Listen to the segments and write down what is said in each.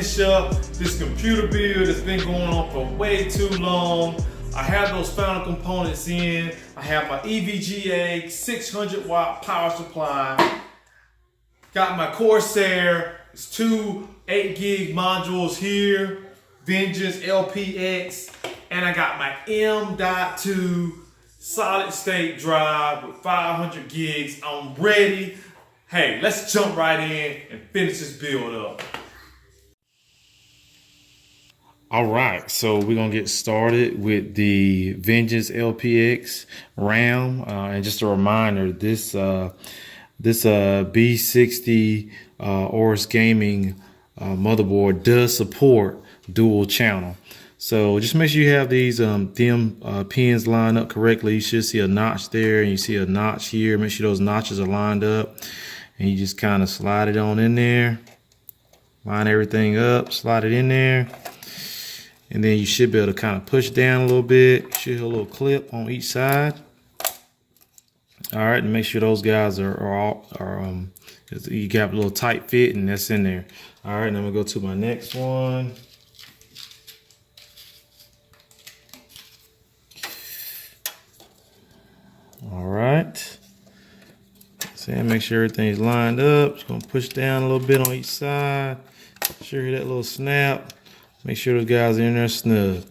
finish up this computer build that's been going on for way too long. I have those final components in. I have my EVGA 600 watt power supply. Got my Corsair. It's two 8 gig modules here. Vengeance LPX. And I got my M.2 solid state drive with 500 gigs. I'm ready. Hey, let's jump right in and finish this build up. All right, so we're gonna get started with the Vengeance LPX RAM. And just a reminder, this B60 AORUS gaming motherboard does support dual channel. So just make sure you have these pins lined up correctly. You should see a notch there, and you see a notch here. Make sure those notches are lined up, and you just kind of slide it on in there. Line everything up, slide it in there. And then you should be able to kind of push down a little bit. You should have a little clip on each side. All right, and make sure those guys are you got a little tight fit, and that's in there. All right, and I'm gonna go to my next one. All right. So make sure everything's lined up. Just gonna push down a little bit on each side. Sure, hear that little snap. Make sure those guys are in there snug.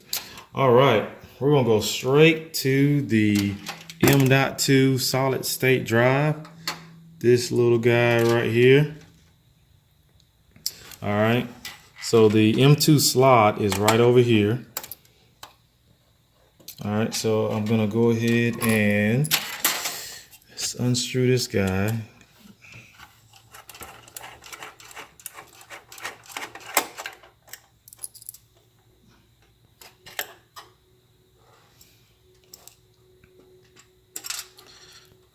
All right, we're gonna go straight to the M.2 solid state drive. This little guy right here. All right, so the M.2 slot is right over here. All right, so I'm gonna go ahead and let's unscrew this guy.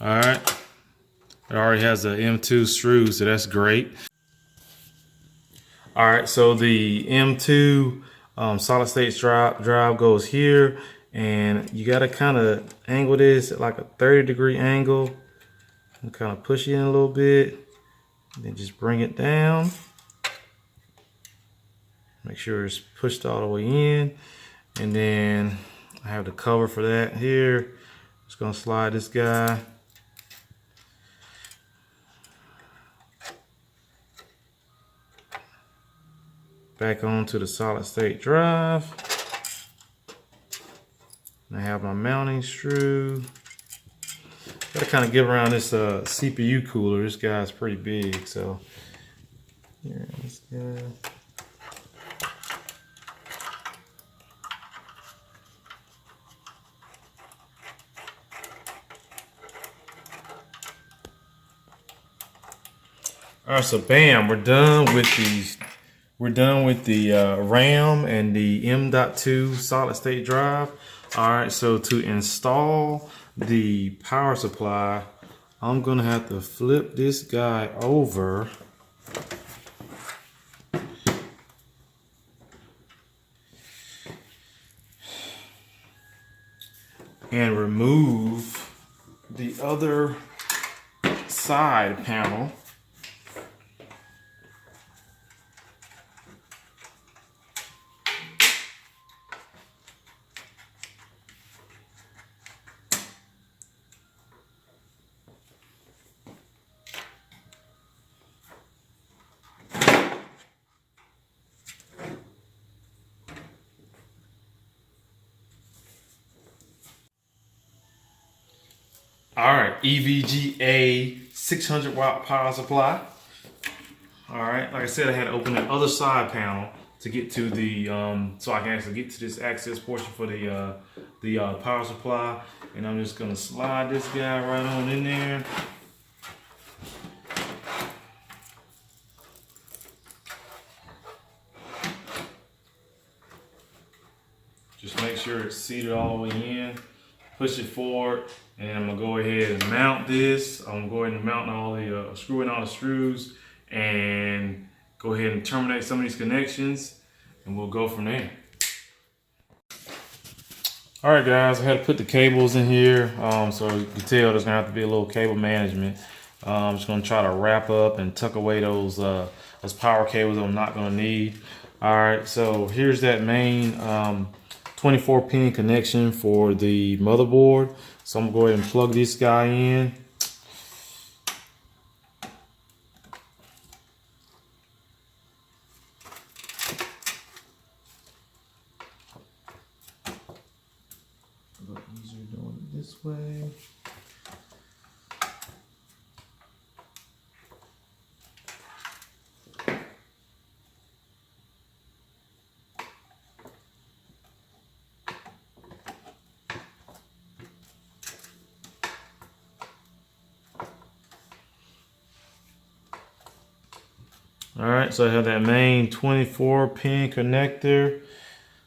All right, it already has the M.2 screw, so that's great. All right, so the M.2 solid state drive goes here, and you gotta kind of angle this at like a 30-degree angle and kind of push it in a little bit, and then just bring it down. Make sure it's pushed all the way in, and then I have the cover for that here. Just gonna slide this guy. Back onto the solid state drive. And I have my mounting screw. Gotta kind of give around this CPU cooler. This guy's pretty big, so here, this guy. All right, so bam, we're done with these. We're done with the RAM and the M.2 solid state drive. All right, so to install the power supply, I'm gonna have to flip this guy over. And remove the other side panel. All right, EVGA 600 watt power supply. All right, like I said, I had to open the other side panel to get to the, so I can actually get to this access portion for the power supply. And I'm just gonna slide this guy right on in there. Just make sure it's seated all the way in. Push it forward, and I'm gonna go ahead and mount this. I'm gonna go ahead and mount all the, screw in all the screws, and go ahead and terminate some of these connections, and we'll go from there. All right, guys, I had to put the cables in here, so you can tell there's gonna have to be a little cable management. I'm just gonna try to wrap up and tuck away those power cables I'm not gonna need. All right, so here's that main 24 pin connection for the motherboard. So I'm gonna go ahead and plug this guy in. A little easier doing it this way. All right, so I have that main 24 pin connector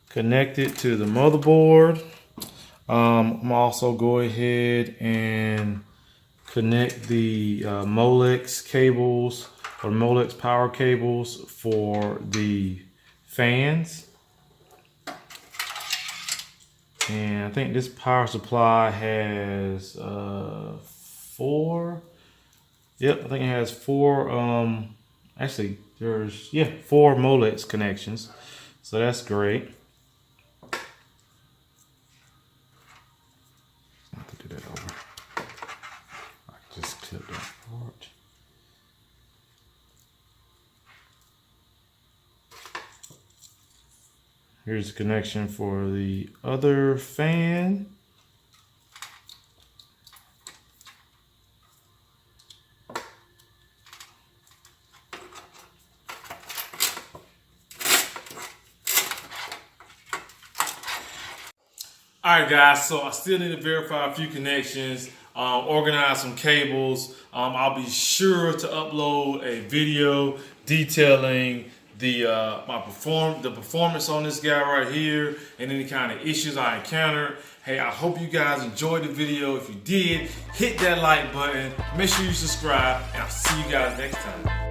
connected to the motherboard. I'm also go ahead and connect the Molex cables or Molex power cables for the fans. And I think this power supply has four. Yep, I think it has four. Actually, there's, yeah, 4 Molex connections. So that's great. Not to do that over. I just clip that part. Here's the connection for the other fan. All right, guys, so I still need to verify a few connections, organize some cables. I'll be sure to upload a video detailing the the performance on this guy right here and any kind of issues I encountered. Hey, I hope you guys enjoyed the video. If you did, hit that like button, make sure you subscribe, and I'll see you guys next time.